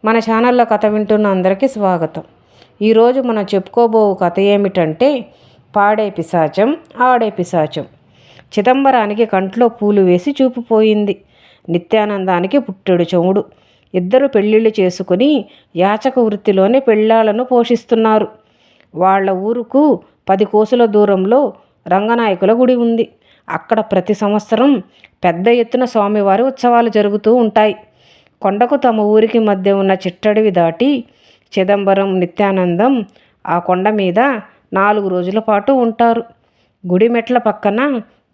మన ఛానల్లో కథ వింటున్న అందరికీ స్వాగతం. ఈరోజు మనం చెప్పుకోబో కథ ఏమిటంటే పాడే పిశాచం ఆడే పిశాచం. చిదంబరానికి కంట్లో పూలు వేసి చూపుపోయింది. నిత్యానందానికి పుట్టెడు చెవుడు. ఇద్దరు పెళ్ళిళ్ళు చేసుకుని యాచక వృత్తిలోనే పెళ్ళాలను పోషిస్తున్నారు. వాళ్ళ ఊరుకు 10 కోసుల దూరంలో రంగనాయకుల గుడి ఉంది. అక్కడ ప్రతి సంవత్సరం పెద్ద ఎత్తున స్వామివారి ఉత్సవాలు జరుగుతూ ఉంటాయి. కొండకు తమ ఊరికి మధ్య ఉన్న చిట్టడివి దాటి చిదంబరం, నిత్యానందం ఆ కొండ మీద 4 రోజుల పాటు ఉంటారు. గుడి మెట్ల పక్కన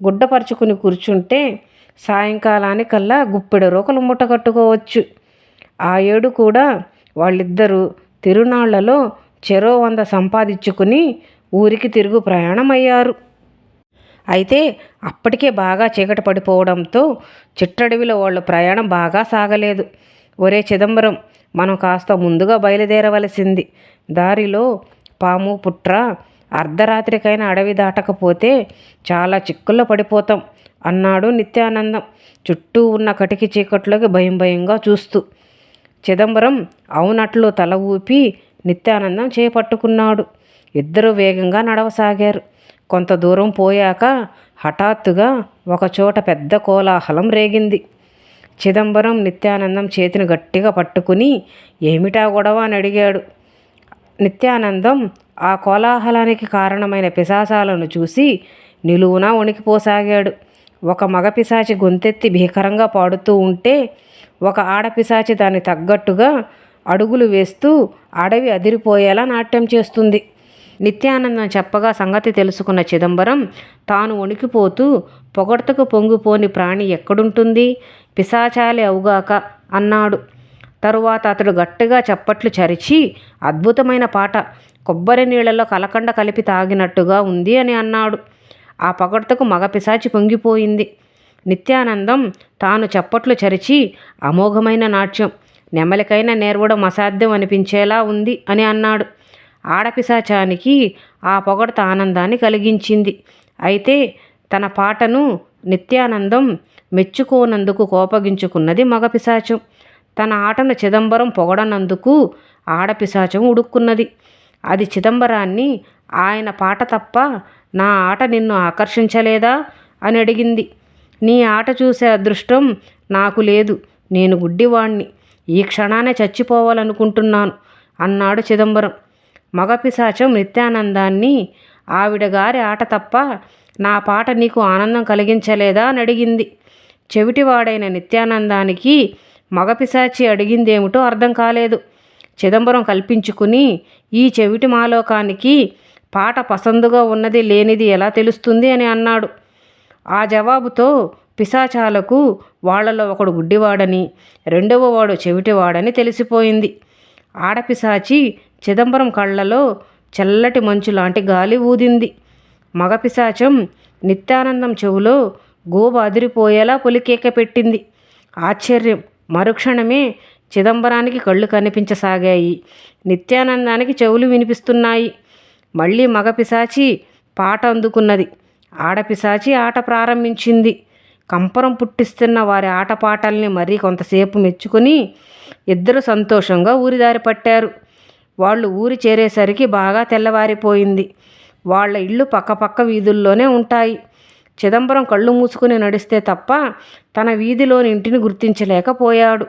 గుడ్డపరుచుకుని కూర్చుంటే సాయంకాలానికల్లా గుప్పెడు రోకలు ముట్టకట్టుకోవచ్చు. ఆ ఏడు కూడా వాళ్ళిద్దరూ తిరునాళ్లలో చెరో 100 సంపాదించుకుని ఊరికి తిరుగు ప్రయాణమయ్యారు. అయితే అప్పటికే బాగా చీకటి పడిపోవడంతో చిట్టడవిలో వాళ్ళ ప్రయాణం బాగా సాగలేదు. ఒరే చిదంబరం, మనం కాస్త ముందుగా బయలుదేరవలసింది. దారిలో పాము, పుట్ర, అర్ధరాత్రికైనా అడవి దాటకపోతే చాలా చిక్కుల్లో పడిపోతాం అన్నాడు నిత్యానందం చుట్టూ ఉన్న కటికి చీకట్లోకి భయంగా చూస్తూ. చిదంబరం అవునట్లు తల ఊపి నిత్యానందం చేపట్టుకున్నాడు. ఇద్దరూ వేగంగా నడవసాగారు. కొంత దూరం పోయాక హఠాత్తుగా ఒకచోట పెద్ద కోలాహలం రేగింది. చిదంబరం నిత్యానందం చేతిని గట్టిగా పట్టుకుని ఏమిటా గొడవ అని అడిగాడు. నిత్యానందం ఆ కోలాహలానికి కారణమైన పిశాచాలను చూసి నిలువునా వణికిపోసాగాడు. ఒక మగ పిశాచి గొంతెత్తి భీకరంగా పాడుతూ ఉంటే ఒక ఆడపిశాచి దాన్ని తగ్గట్టుగా అడుగులు వేస్తూ అడవి అదిరిపోయేలా నాట్యం చేస్తుంది. నిత్యానందం చెప్పగా సంగతి తెలుసుకున్న చిదంబరం తాను వణికిపోతూ పొగడ్తకు పొంగిపోని ప్రాణి ఎక్కడుంటుంది, పిశాచాలే అవుగాక అన్నాడు. తరువాత అతడు గట్టిగా చప్పట్లు చరిచి అద్భుతమైన పాట, కొబ్బరి నీళ్లలో కలకండ కలిపి తాగినట్టుగా ఉంది అని అన్నాడు. ఆ పొగడ్తకు మగ పిశాచి పొంగిపోయింది. నిత్యానందం తాను చప్పట్లు చరిచి అమోఘమైన నాట్యం, నెమలికైనా నేర్వడం అసాధ్యం అనిపించేలా ఉంది అని అన్నాడు. ఆడపిశాచానికి ఆ పొగడ్త ఆనందాన్ని కలిగించింది. అయితే తన పాటను నిత్యానందం మెచ్చుకోనందుకు కోపగించుకున్నది మగపిశాచం. తన ఆటను చిదంబరం పొగడనందుకు ఆడపిశాచం ఉడుక్కున్నది. అది చిదంబరాన్ని ఆయన పాట తప్ప నా ఆట నిన్ను ఆకర్షించలేదా అని అడిగింది. నీ ఆట చూసే అదృష్టం నాకు లేదు, నేను గుడ్డివాణ్ణి, ఈ క్షణానే చచ్చిపోవాలనుకుంటున్నాను అన్నాడు చిదంబరం. మగపిశాచం నిత్యానందాన్ని ఆవిడగారి ఆట తప్ప నా పాట నీకు ఆనందం కలిగించలేదా అని అడిగింది. చెవిటివాడైన నిత్యానందానికి మగపిశాచి అడిగిందేమిటో అర్థం కాలేదు. చిదంబరం కల్పించుకుని ఈ చెవిటి మాలోకానికి పాట పసందుగా ఉన్నది లేనిది ఎలా తెలుస్తుంది అని అన్నాడు. ఆ జవాబుతో పిశాచాలకు వాళ్లలో ఒకడు గుడ్డివాడని, రెండవ వాడు చెవిటివాడని తెలిసిపోయింది. ఆడపిశాచి చిదంబరం కళ్ళలో చల్లటి మంచు లాంటి గాలి ఊదింది. మగపిశాచం నిత్యానందం చెవులో గోబ అదిరిపోయేలా పొలికేక పెట్టింది. ఆశ్చర్యం! మరుక్షణమే చిదంబరానికి కళ్ళు కనిపించసాగాయి. నిత్యానందానికి చెవులు వినిపిస్తున్నాయి. మళ్ళీ మగపిశాచి పాట అందుకున్నది. ఆడపిశాచి ఆట ప్రారంభించింది. కంపరం పుట్టిస్తున్న వారి ఆటపాటల్ని మరీ కొంతసేపు మెచ్చుకొని ఇద్దరు సంతోషంగా ఊరిదారి పట్టారు. వాళ్ళు ఊరి చేరేసరికి బాగా తెల్లవారిపోయింది. వాళ్ళ ఇళ్ళు పక్కపక్క వీధుల్లోనే ఉంటాయి. చిదంబరం కళ్ళు మూసుకుని నడిస్తే తప్ప తన వీధిలోని ఇంటిని గుర్తించలేకపోయాడు.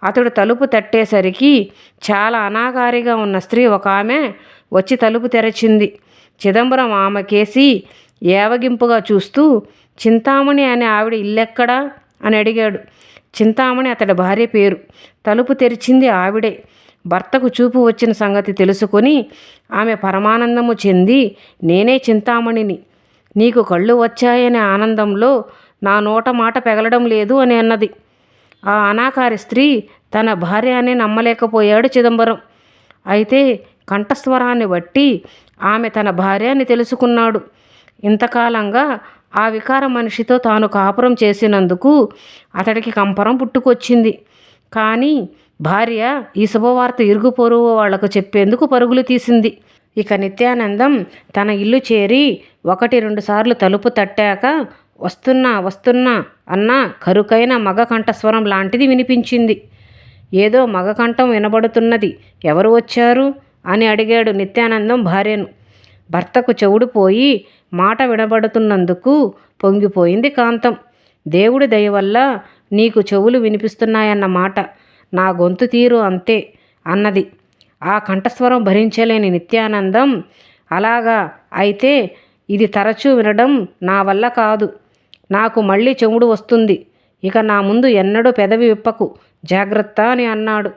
అతడు తలుపు తట్టేసరికి చాలా అనాకారిగా ఉన్న స్త్రీ ఒక ఆమె వచ్చి తలుపు తెరచింది. చిదంబరం ఆమె కేసి ఏవగింపుగా చూస్తూ చింతామణి అనే ఆవిడ ఇల్లెక్కడా అని అడిగాడు. చింతామణి అతడి భార్య పేరు. తలుపు తెరిచింది ఆవిడే. భర్తకు చూపు వచ్చిన సంగతి తెలుసుకొని ఆమె పరమానందము చెంది నేనే చింతామణిని, నీకు కళ్ళు వచ్చాయనే ఆనందంలో నా నోట మాట పెగలడం లేదు అని అన్నది. ఆ అనాకారి స్త్రీ తన భార్య అని నమ్మలేకపోయాడు చిదంబరం. అయితే కంఠస్వరాన్ని బట్టి ఆమె తన భార్య అని తెలుసుకున్నాడు. ఇంతకాలంగా ఆ వికార మనిషితో తాను కాపురం చేసినందుకు అతడికి కంపరం పుట్టుకొచ్చింది. కానీ భార్య ఈ శుభవార్త ఇరుగు పొరుగు వాళ్లకు చెప్పేందుకు పరుగులు తీసింది. ఇక నిత్యానందం తన ఇల్లు చేరి 1-2 సార్లు తలుపు తట్టాక వస్తున్నా వస్తున్నా అన్న కరుకైన మగ కంఠస్వరం లాంటిది వినిపించింది. ఏదో మగ కంఠం వినబడుతున్నది, ఎవరు వచ్చారు అని అడిగాడు నిత్యానందం భార్యను. భర్తకు చెవుడు పోయి మాట వినబడుతున్నందుకు పొంగిపోయింది కాంతం. దేవుడి దయ వల్ల నీకు చెవులు వినిపిస్తున్నాయన్నమాట, నా గొంతు తీరు అంతే అన్నది. ఆ కంఠస్వరం భరించలేని నిత్యానందం, అలాగా, అయితే ఇది తరచూ వినడం నా వల్ల కాదు, నాకు మళ్ళీ చెవుడు వస్తుంది, ఇక నా ముందు ఎన్నడూ పెదవి విప్పకు, జాగ్రత్త అని అన్నాడు.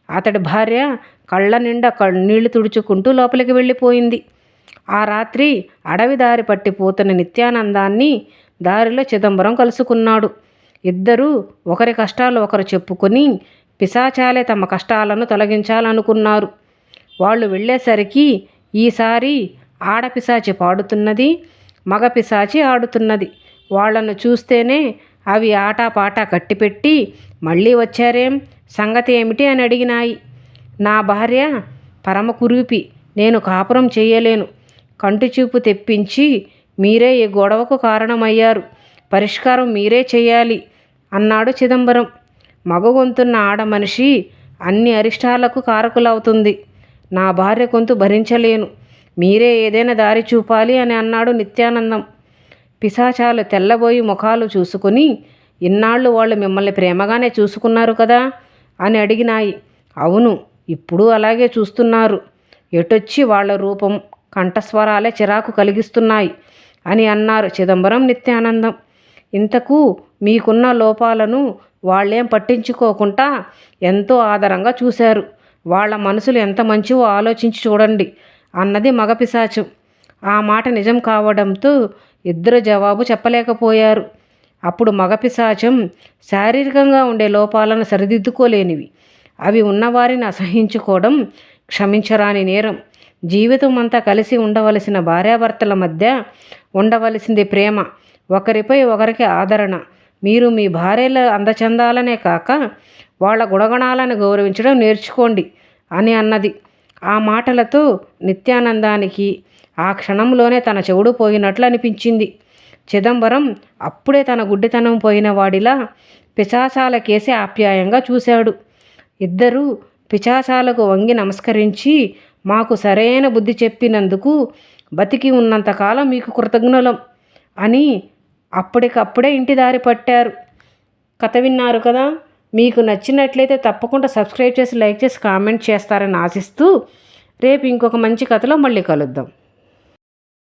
అతడి భార్య కళ్ళ నిండా నీళ్లు తుడుచుకుంటూ లోపలికి వెళ్ళిపోయింది. ఆ రాత్రి అడవి దారి పట్టిపోతున్న నిత్యానందాన్ని దారిలో చిదంబరం కలుసుకున్నాడు. ఇద్దరూ ఒకరి కష్టాలు ఒకరు చెప్పుకొని పిశాచాలే తమ కష్టాలను తొలగించాలనుకున్నారు. వాళ్ళు వెళ్ళేసరికి ఈసారి ఆడపిశాచి పాడుతున్నది, మగ పిశాచి ఆడుతున్నది. వాళ్లను చూస్తేనే అవి ఆటాపాటా కట్టిపెట్టి మళ్ళీ వచ్చారేం, సంగతి ఏమిటి అని అడిగినాయి. నా భార్య పరమ కురూపి, నేను కాపురం చేయలేను, కంటిచూపు తెప్పించి మీరే ఈ గొడవకు కారణమయ్యారు, పరిష్కారం మీరే చేయాలి అన్నాడు చిదంబరం. మగగొంతున్న ఆడమనిషి అన్ని అరిష్టాలకు కారకులవుతుంది, నా భార్య గొంతు భరించలేను, మీరే ఏదైనా దారి చూపాలి అని అన్నాడు నిత్యానందం. పిశాచాలు తెల్లబోయి ముఖాలు చూసుకుని, ఇన్నాళ్ళు వాళ్ళు మిమ్మల్ని ప్రేమగానే చూసుకున్నారు కదా అని అడిగినాయి. అవును, ఇప్పుడు అలాగే చూస్తున్నారు, ఎటొచ్చి వాళ్ళ రూపం కంఠస్వరాలే చిరాకు కలిగిస్తున్నాయి అని అన్నారు చిదంబరం నిత్యానందం. ఇంతకు మీకున్న లోపాలను వాళ్ళేం పట్టించుకోకుండా ఎంతో ఆదరంగా చూశారు, వాళ్ళ మనసులు ఎంత మంచివో ఆలోచించి చూడండి అన్నది మగ పిశాచం. ఆ మాట నిజం కావడంతో ఇద్దరు జవాబు చెప్పలేకపోయారు. అప్పుడు మగ పిశాచం, శారీరకంగా ఉండే లోపాలను సరిదిద్దుకోలేనివి, అవి ఉన్నవారిని అసహించుకోవడం క్షమించరాని నేరం, జీవితం అంతా కలిసి ఉండవలసిన భార్యాభర్తల మధ్య ఉండవలసింది ప్రేమ, ఒకరిపై ఒకరికి ఆదరణ, మీరు మీ భార్యల అందచందాలనే కాక వాళ్ళ గుణగణాలను గౌరవించడం నేర్చుకోండి అని అన్నది. ఆ మాటలతో నిత్యానందానికి ఆ క్షణంలోనే తన చెవుడు పోయినట్లు అనిపించింది. చిదంబరం అప్పుడే తన గుడ్డితనం పోయిన వాడిలా పిశాచాలకేసి ఆప్యాయంగా చూశాడు. ఇద్దరూ పిశాచాలకు వంగి నమస్కరించి, మాకు సరైన బుద్ధి చెప్పినందుకు బతికి ఉన్నంతకాలం మీకు కృతజ్ఞులం అని అప్పటికప్పుడే ఇంటి దారి పట్టారు. కథ విన్నారు కదా. మీకు నచ్చినట్లయితే తప్పకుండా సబ్స్క్రైబ్ చేసి, లైక్ చేసి, కామెంట్ చేస్తారని ఆశిస్తూ రేపు ఇంకొక మంచి కథలో మళ్ళీ కలుద్దాం.